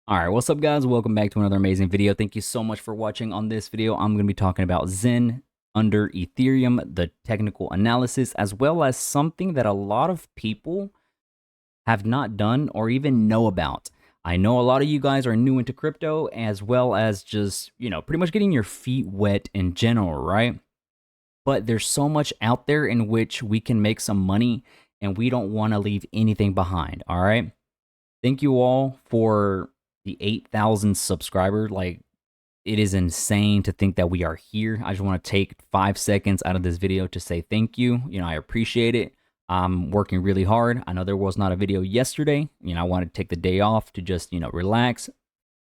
All right, what's up guys? Welcome back to another amazing video. Thank you so much for watching. On this video, I'm going to be talking about Zen under Ethereum, the technical analysis, as well as something that a lot of people have not done or even know about. I know a lot of you guys are new into crypto, as well as just, pretty much getting your feet wet in general, right? But there's so much out there in which we can make some money, and we don't want to leave anything behind, all right? Thank you all for the 8,000 subscribers. Like, it is insane to think that we are here. I just want to take 5 seconds out of this video to say thank you. I appreciate it. I'm working really hard. I know there was not a video yesterday. I wanted to take the day off to just, relax,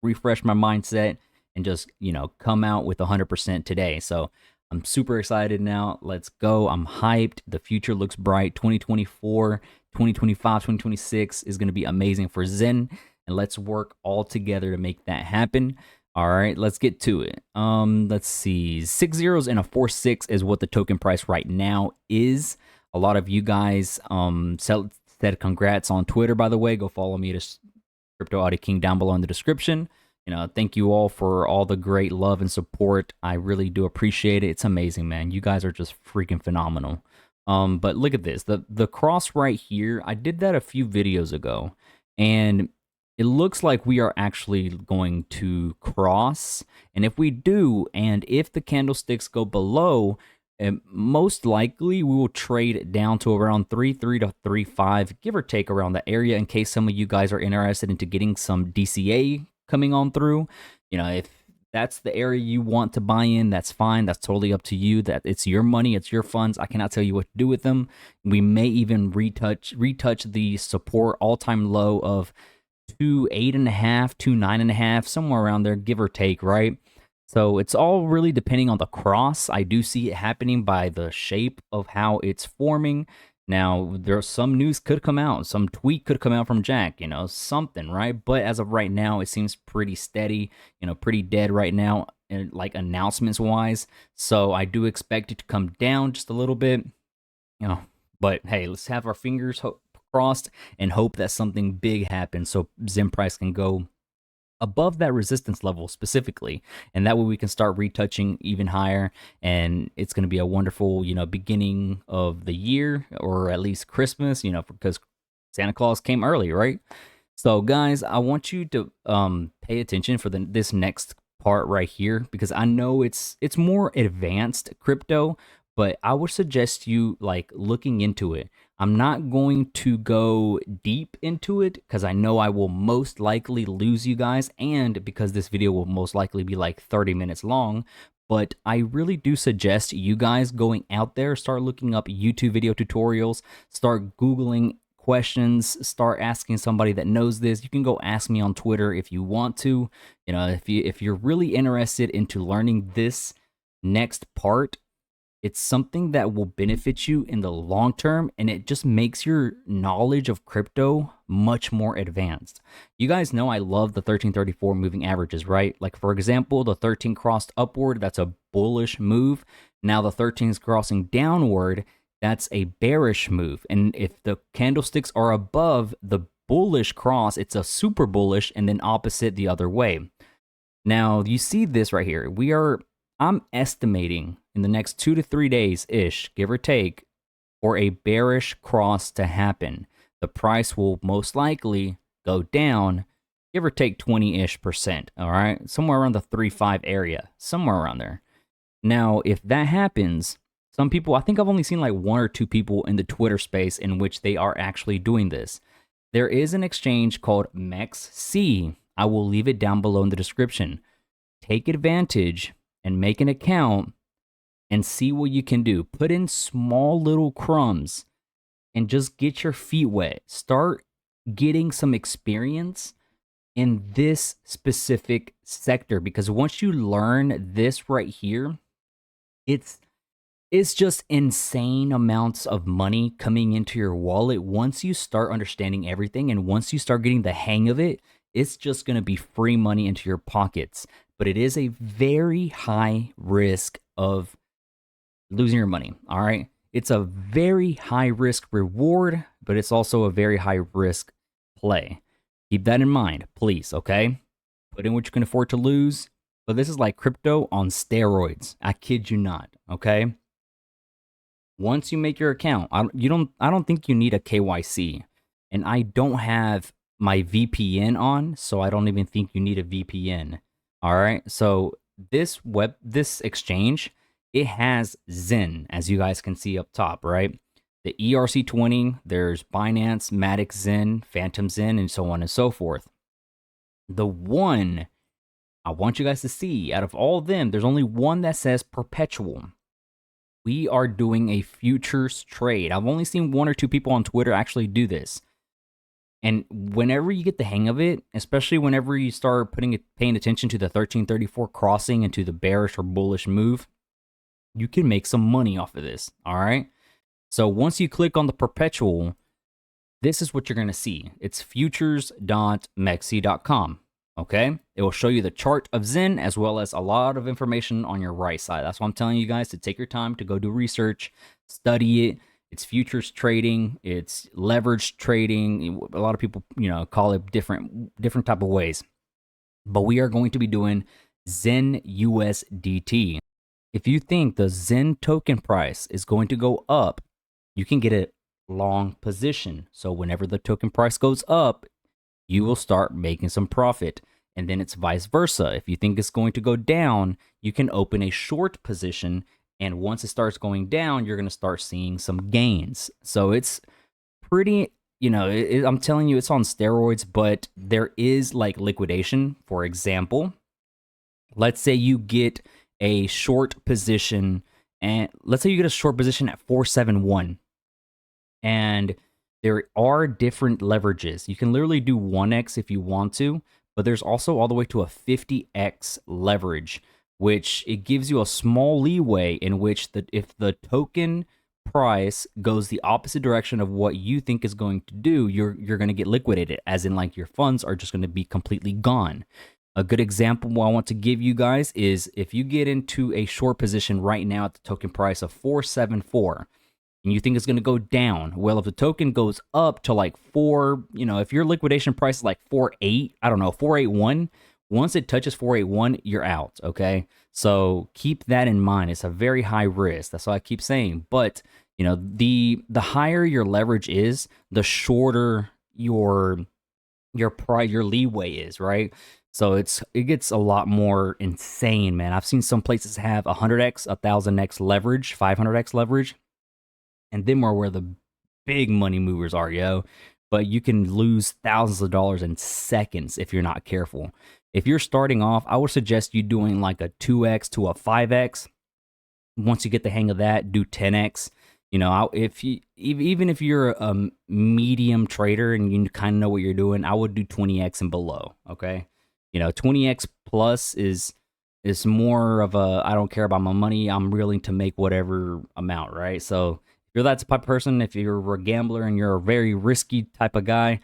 refresh my mindset, and just, come out with 100% today. So I'm super excited now. Let's go. I'm hyped. The future looks bright. 2024, 2025, 2026 is going to be amazing for Zen. And let's work all together to make that happen. All right, let's get to it. Let's see. 6 zeros and a 4-6 is what the token price right now is. A lot of you guys said congrats on Twitter, by the way. Go follow me at CryptoAudiKing down below in the description. Thank you all for all the great love and support. I really do appreciate it. It's amazing, man. You guys are just freaking phenomenal. But look at this. The cross right here, I did that a few videos ago, and it looks like we are actually going to cross. And if we do, and if the candlesticks go below, most likely we will trade down to around 3.3 to 3.5, give or take around that area, in case some of you guys are interested into getting some DCA coming on through. If that's the area you want to buy in, that's fine. That's totally up to you. That it's your money, it's your funds. I cannot tell you what to do with them. We may even retouch the support all-time low of 2.8.5, 2.9.5, somewhere around there, give or take, right? So it's all really depending on the cross. I do see it happening by the shape of how it's forming. Now, there's some news could come out, some tweet could come out from Jack, something, right? But as of right now, it seems pretty steady, pretty dead right now, like announcements wise. So I do expect it to come down just a little bit, but hey, let's have our fingers crossed and hope that something big happens so Zen price can go above that resistance level specifically, and that way we can start retouching even higher, and it's going to be a wonderful beginning of the year, or at least Christmas, because Santa Claus came early, right? So guys, I want you to pay attention for this next part right here, because I know it's more advanced crypto, but I would suggest you like looking into it. I'm not going to go deep into it because I know I will most likely lose you guys, and because this video will most likely be like 30 minutes long. But I really do suggest you guys going out there, start looking up YouTube video tutorials, start Googling questions, start asking somebody that knows this. You can go ask me on Twitter if you want to. If you're really interested into learning this next part, it's something that will benefit you in the long term, and it just makes your knowledge of crypto much more advanced. You guys know I love the 1334 moving averages, right? Like, for example, the 13 crossed upward, that's a bullish move. Now the 13 is crossing downward, that's a bearish move. And if the candlesticks are above the bullish cross, it's a super bullish, and then opposite the other way. Now, you see this right here. I'm estimating in the next 2 to 3 days-ish, give or take, for a bearish cross to happen. The price will most likely go down, give or take 20-ish%, all right? Somewhere around the 3.5 area, somewhere around there. Now, if that happens, some people, I think I've only seen like 1 or 2 people in the Twitter space in which they are actually doing this. There is an exchange called MEXC. I will leave it down below in the description. Take advantage and make an account and see what you can do. Put in small little crumbs and just get your feet wet. Start getting some experience in this specific sector, because once you learn this right here, it's just insane amounts of money coming into your wallet once you start understanding everything, and once you start getting the hang of it, it's just going to be free money into your pockets. But it is a very high risk of losing your money, all right? It's a very high risk reward, but it's also a very high risk play. Keep that in mind, please, okay? put in what you can afford to lose. But this is like crypto on steroids. I kid you not. Okay. Once you make your account, I don't think you need a KYC, and I don't have my VPN on, so I don't even think you need a VPN. All right, so this exchange, it has Zen, as you guys can see up top, right? The ERC20, there's Binance, MATIC Zen, Phantom Zen, and so on and so forth. The one I want you guys to see, out of all of them, there's only one that says perpetual. We are doing a futures trade. I've only seen one or two people on Twitter actually do this. And whenever you get the hang of it, especially whenever you start paying attention to the 1334 crossing and to the bearish or bullish move, you can make some money off of this, all right? So once you click on the perpetual, this is what you're going to see. It's futures.mexi.com. Okay, it will show you the chart of Zen as well as a lot of information on your right side. That's why I'm telling you guys to take your time to go do research, study it. It's futures trading, it's leverage trading. A lot of people, call it different type of ways. But we are going to be doing Zen USDT. If you think the Zen token price is going to go up, you can get a long position. So whenever the token price goes up, you will start making some profit. And then it's vice versa. If you think it's going to go down, you can open a short position. And once it starts going down, you're going to start seeing some gains. So it's pretty, I'm telling you, it's on steroids, but there is like liquidation. For example, let's say you get a short position, and let's say you get a short position at 471. And there are different leverages. You can literally do 1x if you want to, but there's also all the way to a 50x leverage, which it gives you a small leeway in which if the token price goes the opposite direction of what you think is going to do, you're going to get liquidated, as in like your funds are just going to be completely gone. A good example I want to give you guys is if you get into a short position right now at the token price of 474, and you think it's going to go down. Well, if the token goes up to like if your liquidation price is like 481, once it touches 481, you're out, okay? So keep that in mind. It's a very high risk. That's what I keep saying. But, the higher your leverage is, the shorter your leeway is, right? So it gets a lot more insane, man. I've seen some places have 100x, 1000x leverage, 500x leverage. And them are where the big money movers are, yo. But you can lose thousands of dollars in seconds if you're not careful. If you're starting off, I would suggest you doing like a 2x to a 5x. Once you get the hang of that, do 10x. Even if you're a medium trader and you kind of know what you're doing, I would do 20x and below, okay? 20x plus is more of a, I don't care about my money, I'm willing to make whatever amount, right? So you're that type of person, if you're a gambler and you're a very risky type of guy,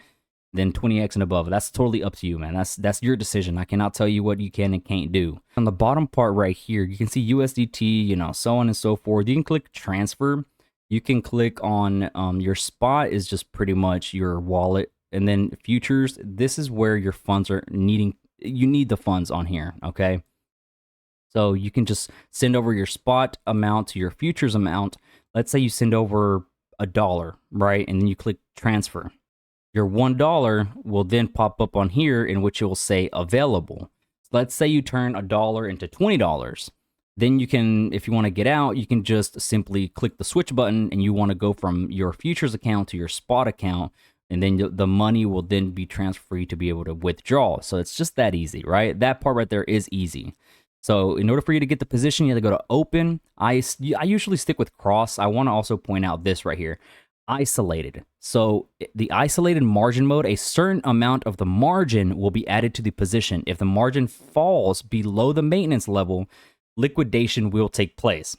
then 20x and above. That's totally up to you, man. That's your decision. I cannot tell you what you can and can't do. On the bottom part right here, you can see USDT, so on and so forth. You can click transfer. You can click on your spot is just pretty much your wallet. And then futures, this is where your funds are needing. You need the funds on here, okay? So you can just send over your spot amount to your futures amount. Let's say you send over $1, right? And then you click transfer. Your $1 will then pop up on here, in which it will say available. Let's say you turn $1 into $20. Then you can, if you want to get out, you can just simply click the switch button and you want to go from your futures account to your spot account. And then the money will then be transferred for you to be able to withdraw. So it's just that easy, right? That part right there is easy. So in order for you to get the position, you have to go to open. I usually stick with cross. I want to also point out this right here. Isolated. So the isolated margin mode, a certain amount of the margin will be added to the position. If the margin falls below the maintenance level, liquidation will take place.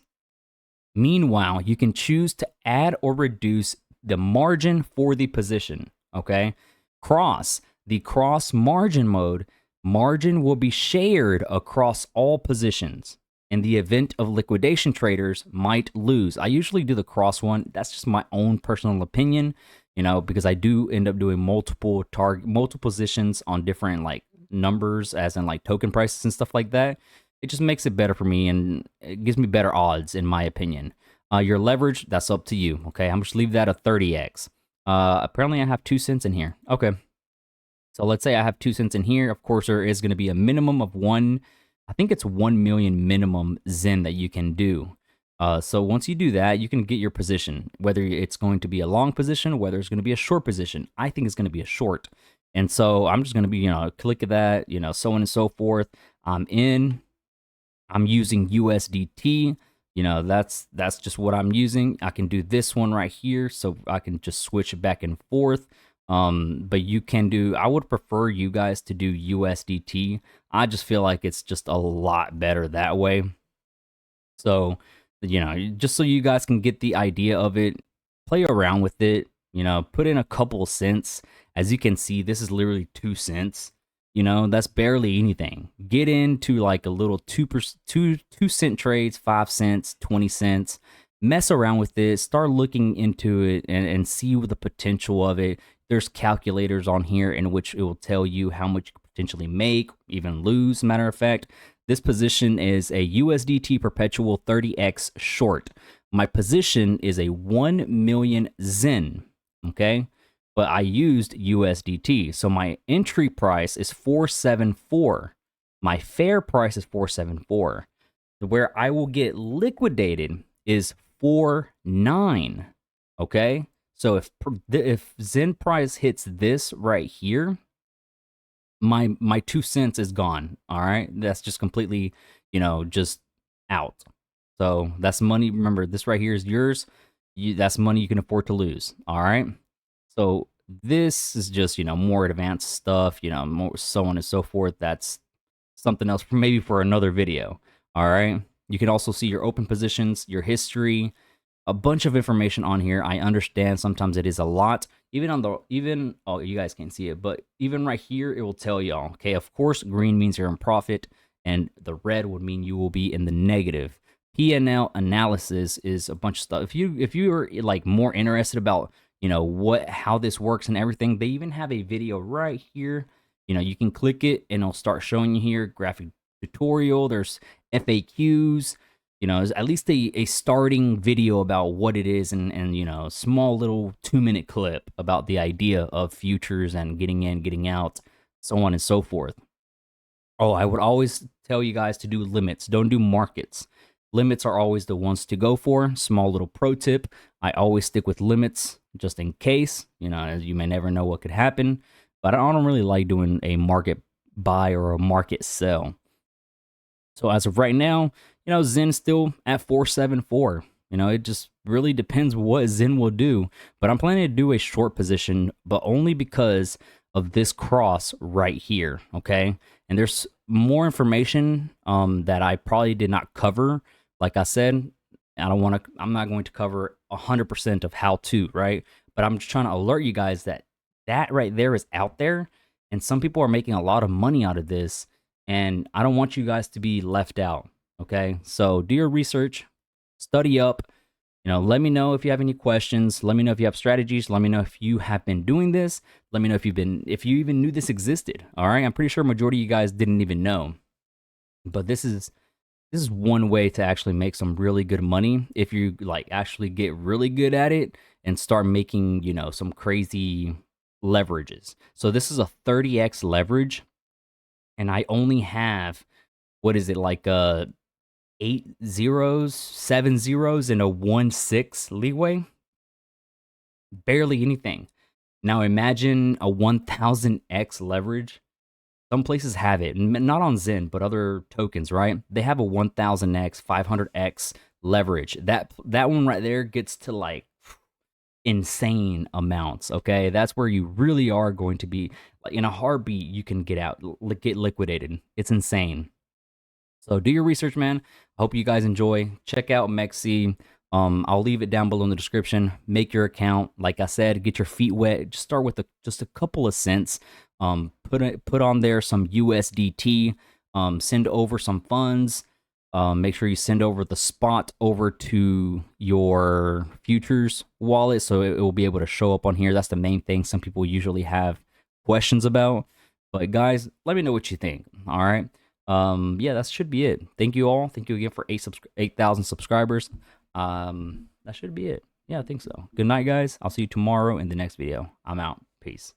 Meanwhile, you can choose to add or reduce the margin for the position, okay? The cross margin mode, margin will be shared across all positions. In the event of liquidation, traders might lose. I usually do the cross one. That's just my own personal opinion, because I do end up doing multiple positions on different numbers, as in like token prices and stuff like that, it just makes it better for me and it gives me better odds, in my opinion. Your leverage, that's up to you. Okay, I'm just leave that at 30x. Apparently I have 2 cents in here. Okay, so let's say I have 2 cents in here. Of course, there is going to be a minimum of I think it's 1 million minimum Zen that you can do. So once you do that, you can get your position, whether it's going to be a long position, whether it's going to be a short position. I think it's going to be a short. And so I'm just going to be, click at that, so on and so forth. I'm in. I'm using USDT. That's just what I'm using. I can do this one right here, so I can just switch back and forth. But you can do, I would prefer you guys to do USDT. I just feel like it's just a lot better that way. So, just so you guys can get the idea of it, play around with it, put in a couple cents. As you can see, this is literally 2 cents. That's barely anything. Get into like a little 2 cent trades, 5 cents, 20 cents. Mess around with it, start looking into it and see the potential of it. There's calculators on here in which it will tell you how much you could potentially make, even lose. Matter of fact, this position is a USDT perpetual 30x short. My position is a 1 million Zen, okay? But I used USDT. So my entry price is 474. My fair price is 474. Where I will get liquidated is 49. Okay? So if Zen price hits this right here, my 2 cents is gone. All right? That's just completely, just out. So that's money. Remember, this right here is yours. That's money you can afford to lose. All right? So this is just, more advanced stuff, more so on and so forth. That's something else maybe for another video. All right. You can also see your open positions, your history, a bunch of information on here. I understand sometimes it is a lot. Oh, you guys can't see it, but even right here, it will tell y'all, okay, of course, green means you're in profit and the red would mean you will be in the negative. P&L analysis is a bunch of stuff. If you are like more interested about how this works and everything, they even have a video right here. You can click it and it'll start showing you here graphic tutorial. There's FAQs, at least a starting video about what it is and small little 2-minute clip about the idea of futures and getting in, getting out, so on and so forth. Oh, I would always tell you guys to do limits. Don't do markets. Limits are always the ones to go for. Small little pro tip. I always stick with limits just in case, as you may never know what could happen. But I don't really like doing a market buy or a market sell. So as of right now, Zen's still at 474. It just really depends what Zen will do. But I'm planning to do a short position, but only because of this cross right here, okay? And there's more information that I probably did not cover. Like I said, I'm not going to cover 100% of how to, right? But I'm just trying to alert you guys that right there is out there, and some people are making a lot of money out of this, and I don't want you guys to be left out, okay? So do your research, study up, let me know if you have any questions. Let me know if you have strategies. Let me know if you have been doing this. Let me know if you even knew this existed, all right? I'm pretty sure majority of you guys didn't even know. But this is one way to actually make some really good money if you actually get really good at it and start making, some crazy leverages. So this is a 30x leverage, and I only have, what is it, 8 zeros, 7 zeros, and a 1/6 leeway. Barely anything. Now imagine a 1000x leverage. Some places have it, not on Zen, but other tokens, right? They have a 1000x, 500x leverage. That one right there gets to insane amounts, okay? That's where you really are going to be, in a heartbeat, you can get liquidated. It's insane. So do your research, man. I hope you guys enjoy. Check out Mexi. I'll leave it down below in the description. Make your account. Like I said, get your feet wet. Just start with just a couple of cents. Put on there some USDT. Send over some funds. Make sure you send over the spot over to your futures wallet so it will be able to show up on here. That's the main thing some people usually have questions about. But guys, let me know what you think. All right. Yeah, that should be it. Thank you all. Thank you again for 8,000 subscribers. That should be it. Yeah, I think so. Good night, guys. I'll see you tomorrow in the next video. I'm out. Peace.